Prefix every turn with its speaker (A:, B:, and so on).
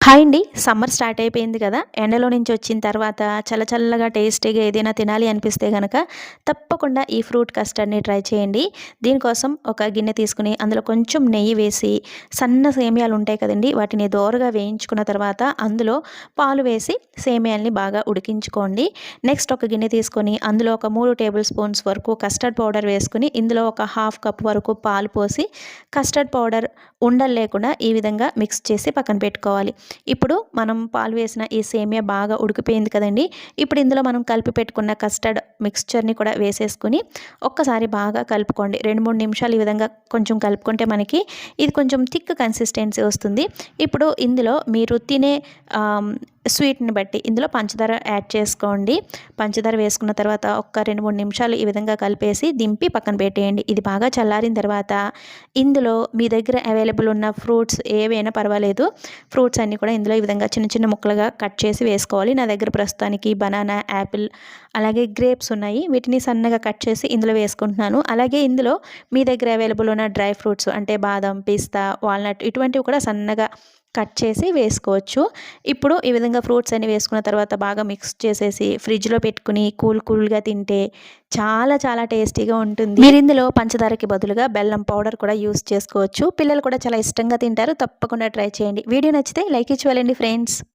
A: Hi అండి. Summer start అయిపోయింది కదా! ఎండలో నుంచి వచ్చిన తర్వాత చల్లగా టేస్టీగా ఏదైనా తినాలి అనిపిస్తే గనక తప్పకుండా ఈ ఫ్రూట్ కస్టర్డ్‌ని ట్రై చేయండి. దీనికోసం ఒక గిన్నె తీసుకొని అందులో కొంచెం నెయ్యి వేసి సన్న సేమియాలు ఉంటాయి కదండీ! వాటిని దోరగా వేయించుకున్న తర్వాత అందులో పాలు వేసి సేమియాల్ని బాగా ఉడికించుకోండి. నెక్స్ట్ ఒక గిన్నె తీసుకొని అందులో ఒక 3 టేబుల్ స్పూన్స్ వరకు కస్టర్డ్ పౌడర్ వేసుకొని ఇందులో ఒక హాఫ్ కప్ వరకు పాలు పోసి కస్టర్డ్ పౌడర్ ఉండలు లేకుండా ఈ విధంగా మిక్స్ చేసి పక్కన పెట్టుకోవాలి. ఇప్పుడు మనం పాలు వేసిన ఈ సేమియా బాగా ఉడికిపోయింది కదండీ! ఇప్పుడు ఇందులో మనం కలిపి పెట్టుకున్న కస్టర్డ్ మిక్స్చర్‌ని కూడా వేసేసుకొని ఒక్కసారి బాగా కలుపుకోండి. 2, 3 నిమిషాలు ఈ విధంగా కొంచెం కలుపుకుంటే మనకి ఇది కొంచెం థిక్ కన్సిస్టెన్సీ వస్తుంది. ఇప్పుడు ఇందులో మీరు తినే ఆహ్, స్వీట్‌ని బట్టి ఇందులో పంచదార యాడ్ చేసుకోండి. పంచదార వేసుకున్న తర్వాత ఒక్క 2, 3 నిమిషాలు ఈ విధంగా కలిపేసి దింపి పక్కన పెట్టేయండి. ఇది బాగా చల్లారిన తర్వాత ఇందులో మీ దగ్గర అవైలబుల్ ఉన్న ఫ్రూట్స్ ఏవైనా పర్వాలేదు. ఫ్రూట్స్ అన్నీ కూడా ఇందులో ఈ విధంగా చిన్న ముక్కలుగా కట్ చేసి వేసుకోవాలి. నా దగ్గర ప్రస్తుతానికి బనానా, యాపిల్ అలాగే గ్రేప్స్ ఉన్నాయి. వీటిని సన్నగా కట్ చేసి ఇందులో వేసుకుంటున్నాను. అలాగే ఇందులో మీ దగ్గర అవైలబుల్ ఉన్న డ్రై ఫ్రూట్స్ అంటే బాదం, పిస్తా, వాల్నట్ ఇటువంటివి కూడా సన్నగా కట్ చేసి వేసుకోవచ్చు. ఇప్పుడు ఈ విధంగా ఫ్రూట్స్ అన్నీ వేసుకున్న తర్వాత బాగా మిక్స్ చేసేసి ఫ్రిడ్జ్‌లో పెట్టుకొని కూల్‌గా తింటే చాలా టేస్టీగా ఉంటుంది. మీరు ఇందులో పంచదారకి బదులుగా బెల్లం పౌడర్ కూడా యూజ్ చేసుకోవచ్చు. పిల్లలు కూడా చాలా ఇష్టంగా తింటారు. తప్పకుండా ట్రై చేయండి. వీడియో నచ్చితే లైక్ ఇచ్చి వెళ్ళండి ఫ్రెండ్స్.